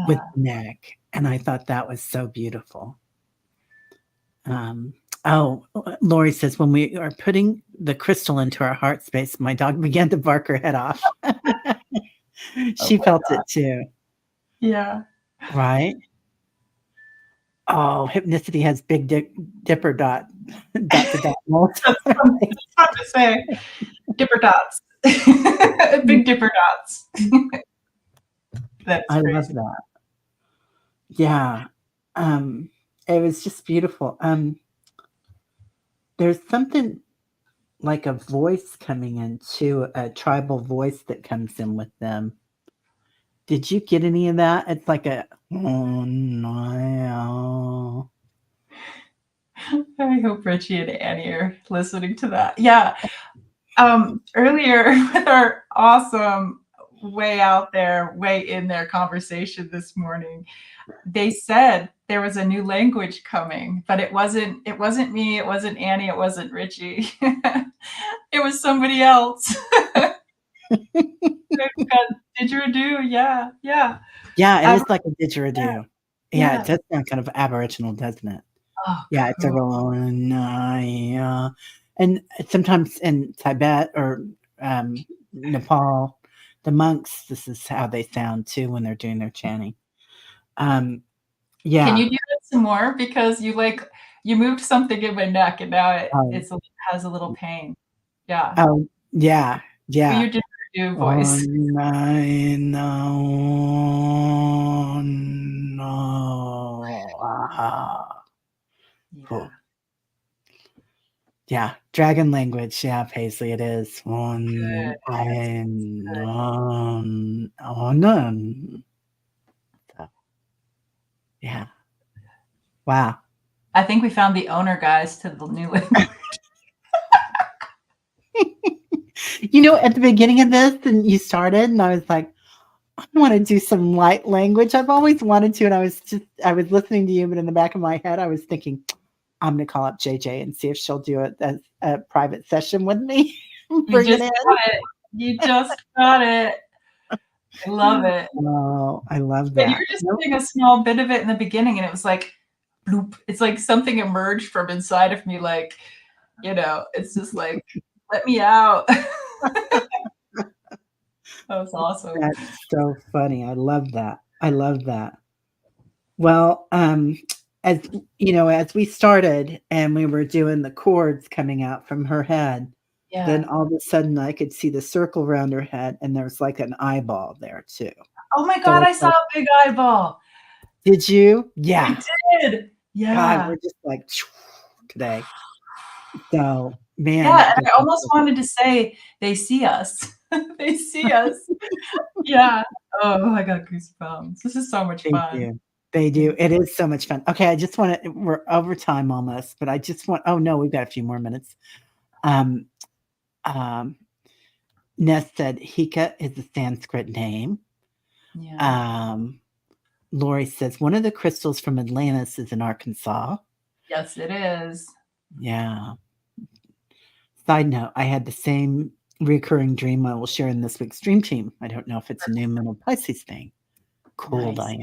with Yeah. the neck. And I thought that was so beautiful. Um, oh, Lori says, when we are putting the crystal into our heart space, my dog began to bark her head off. Oh She my felt God. it too, Yeah. right? Oh, Hypnicity has big dipper dot to dot mold. That's fun to say. Dipper dots. Big dipper dots. That's I love crazy. that. Yeah. Um, it was just beautiful. There's something like a voice coming in too, a tribal voice that comes in with them. Did you get any of that? It's like a oh no. I hope Richie and Annie are listening to that. Yeah. Earlier with our awesome way out there, way in there conversation this morning, they said there was a new language coming, but it wasn't me, it wasn't Annie, it wasn't Richie. It was somebody else. Didgeridoo, yeah, yeah. Yeah, it is Um, like a didgeridoo. Yeah, it yeah. does sound kind of aboriginal, doesn't it? Oh, Yeah, it's a cool. real and sometimes in Tibet or Nepal, the monks, this is how they sound too when they're doing their chanting. Um, Can yeah. you do that some more? Because you moved something in my neck and now Um, has a little pain. Yeah. oh, yeah, Do yeah. your didgeridoo Oh, voice. no. Ah. Yeah. Cool. Yeah, dragon language. Yeah, Paisley, it is. Good. I Good. oh, no. So, yeah. Wow. I think we found the owner, guys, to the new language. At the beginning of this, and you started, and I was like, I want to do some light language. I've always wanted to, and I was listening to you, but in the back of my head, I was thinking, I'm going to call up JJ and see if she'll do it as a private session with me. You Bring it just in. got it. You just got it. I love it. Oh, I love Yeah, you that. were just Nope. doing a small bit of it in the beginning, and it was like, bloop. It's like something emerged from inside of me, like, it's just like, let me out. That was awesome. That's so funny. I love that. I love that. Well, as as we started and we were doing the chords coming out from her head, then Yeah. all of a sudden I could see the circle around her head and there was like an eyeball there too. Oh my So God, I it's saw like, a big eyeball. did you? I Yeah. did. God, Yeah. we're just like today. So, man, Yeah, that and gives I me almost wanted to say, they see us. They see us. Yeah. Oh, I got goosebumps. This is so much they fun. do. They do. It is so much fun. Okay, I just wanna we're over time almost, but I just want oh no, we've got a few more minutes. Um, um, Ness said Hika is a Sanskrit name. Yeah. Um, Lori says one of the crystals from Atlantis is in Arkansas. Yes, it is. Yeah. Side note, I had the same recurring dream I will share in this week's dream team. I don't know if it's a new mental Pisces thing. Cool, Nice.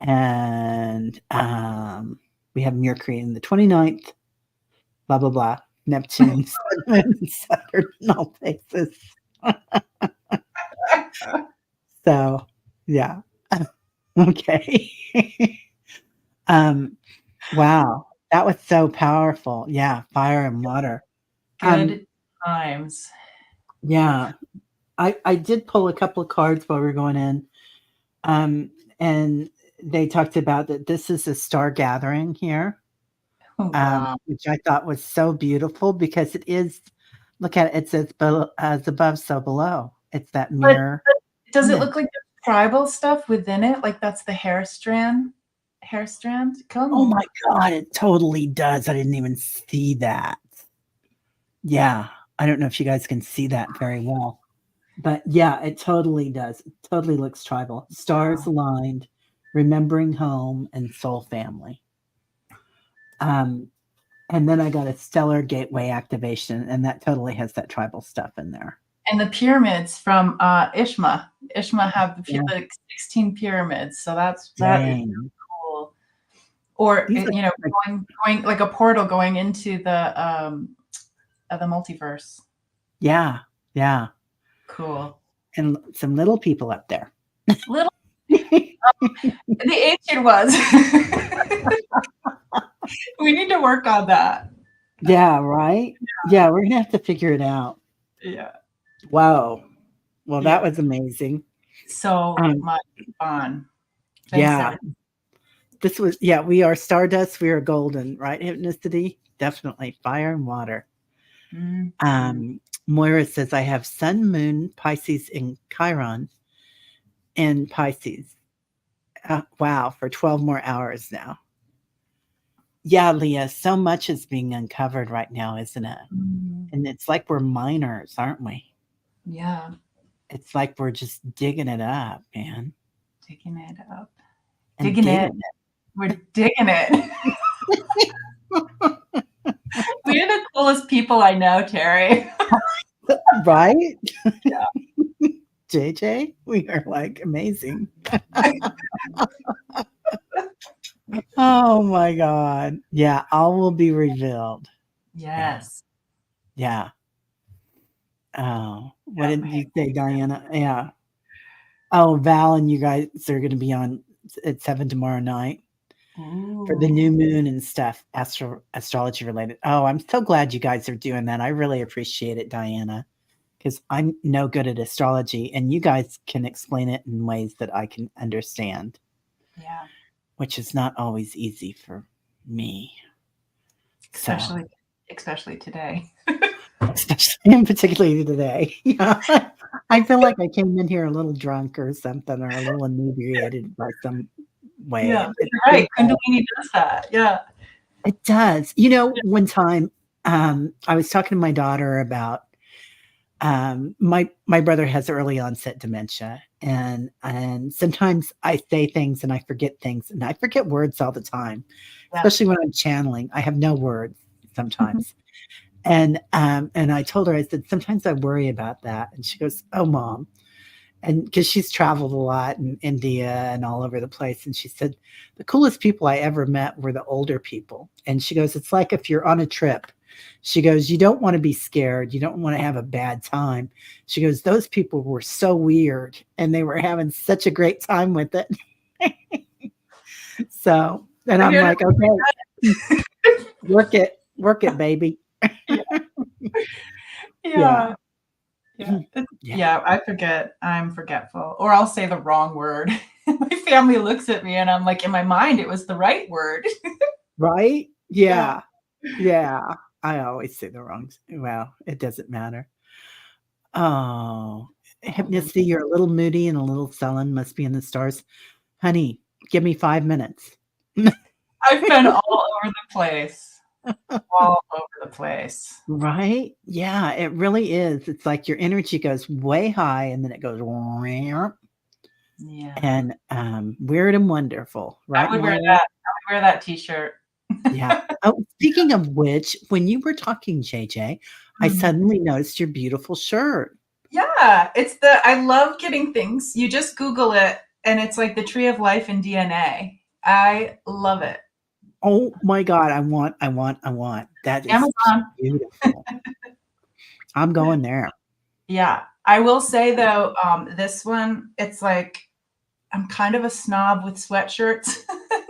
Diana. And we have Mercury in the 29th, blah, blah, blah. Neptune, Saturn, Saturn, in all places. So, yeah. Okay. um, wow. That was so powerful. Yeah, fire and water. Um, Good times. Yeah. I did pull a couple of cards while we were going in. And they talked about that this is a star gathering here, Oh, wow. which I thought was so beautiful because it is, look at it, it says as above, so below. It's that But mirror does it image. look like there's tribal stuff within it? Like that's the hair strand? Come Oh my on. God, it totally does. I didn't even see that. Yeah. I don't know if you guys can see that very well. But yeah, it totally does. It totally looks tribal. Stars Wow. aligned, remembering home and soul family. Um, and then I got a stellar gateway activation, and that totally has that tribal stuff in there. And the pyramids from Ishma. Ishma have Yeah. the 16 pyramids. So that is Dang. cool. Or These are like, going like a portal going into the multiverse. yeah, yeah. Cool. And some little people up there. Little the ancient was. We need to work on that. Yeah, right? Yeah, we're gonna have to figure it out. Yeah. Wow. Well, that Yeah. was amazing. So Um, much fun. Thanks, yeah. everyone. This was, yeah, we are stardust, we are golden, right? Hypnicity, definitely fire and water. Mm-hmm. Moira says, I have Sun, Moon, Pisces, and Chiron in Pisces. Wow, for 12 more hours now. Yeah, Leah, so much is being uncovered right now, isn't it? Mm-hmm. And it's like we're miners, aren't we? Yeah. It's like we're just digging it up, man. Digging it up. And Digging it. digging We're digging it. We're the coolest people I know, Teri. it. Right? Yeah. JJ, we are like amazing. Oh my God. Yeah, all will be revealed. Yes. Yeah. Oh, what Yeah. did you say, Diana? Yeah. Oh, Val and you guys are going to be on at 7 tomorrow night for the new Ooh. moon and stuff, astrology related. Oh, I'm so glad you guys are doing that. I really appreciate it, Diana, because I'm no good at astrology and you guys can explain it in ways that I can understand, Yeah. which is not always easy for me. So, Especially today. especially and particularly today. Yeah. I feel like I came in here a little drunk or something, or a little inebriated by some way. Yeah. It's You're been right. Kundalini does that. Yeah. It does. You know, one time, I was talking to my daughter about, my brother has early onset dementia, and sometimes I say things and I forget things, and I forget words all the time, Yeah. especially when I'm channeling. I have no words sometimes. And I told her, I said, "Sometimes I worry about that." And she goes, "Oh, Mom." And because she's traveled a lot in India and all over the place. And she said, the coolest people I ever met were the older people. And she goes, it's like if you're on a trip. She goes, you don't want to be scared. You don't want to have a bad time. She goes, those people were so weird and they were having such a great time with it. So, and I'm I'm here to like, okay, work it, baby. Yeah. Yeah. Yeah. Yeah. Yeah. Yeah. I forget. I'm forgetful. Or I'll say the wrong word. My family looks at me and I'm like, in my mind, it was the right word. Right? Yeah. Yeah. Yeah. I always say the wrong. Well, it doesn't matter. Oh, hypnicity, you're a little moody and a little sullen, must be in the stars. Honey, give me 5 minutes. I've been all over the place. All over the place. Right? Yeah, it really is. It's like your energy goes way high and then it goes Yeah. and, weird and wonderful, I right, would wear Moira? that. I would wear that t-shirt. Yeah. Oh, speaking of which, when you were talking, JJ, I Mhm. suddenly noticed your beautiful shirt. Yeah, I love getting things. You just Google it and it's like the tree of life in DNA. I love it. Oh my god, I want. That is Amazon. beautiful. I'm going there. Yeah. I will say though, this one, it's like I'm kind of a snob with sweatshirts.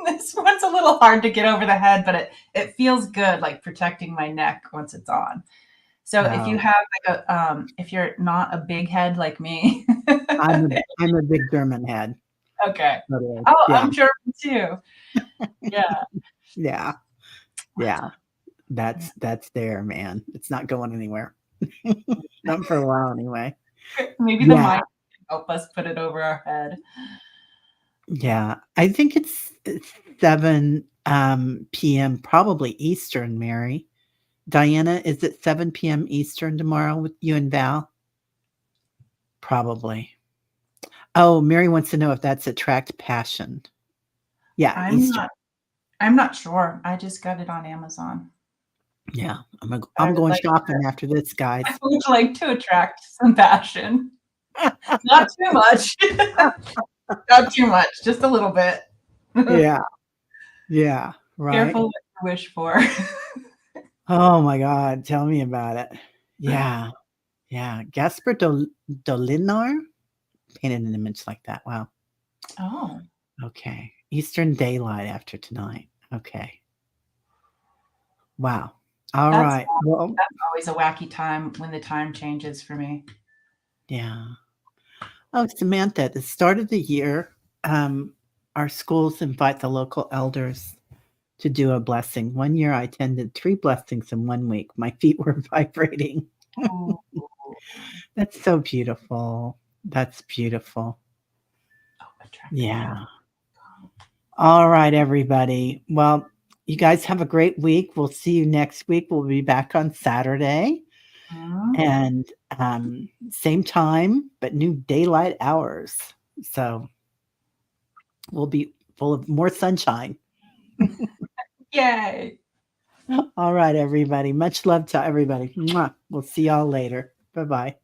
This one's a little hard to get over the head, but it feels good, like protecting my neck once it's on. So if you Oh, have like if you're not a big head like me, I'm a big German head. okay. Totally. Oh, Yeah. I'm German too. Yeah. Yeah. Yeah. That's there, man. It's not going anywhere. Not for a while anyway. Maybe the Yeah. mind can help us put it over our head. Yeah. I think it's 7 PM, probably Eastern, Mary. Diana, is it 7 PM Eastern tomorrow with you and Val? Probably. Oh, Mary wants to know if that's attract passion. Yeah, I'm Eastern. not I'm not sure. I just got it on Amazon. Yeah, I I'm would going like shopping after this, I guys. would like to attract some passion. Not too much. Not too much, just a little bit. Yeah, yeah, right? Careful what you wish for. Oh my god, tell me about it. Yeah, yeah. Gasper Dolinar painted an image like that. Wow. Oh, Okay. Eastern daylight after tonight. Okay. Wow. All that's right. Well, always a wacky time when the time changes for me. yeah. Oh, Samantha, at the start of the year, our schools invite the local elders to do a blessing. One year I attended 3 blessings in 1 week. My feet were vibrating. Ooh, That's so beautiful. That's beautiful. attracting Yeah. passion. All right, everybody. Well, you guys have a great week. We'll see you next week. We'll be back on Saturday Mhm. and same time, but new daylight hours. So we'll be full of more sunshine. Yay. All right, everybody. Much love to everybody. Mwah. We'll see y'all later. Bye bye.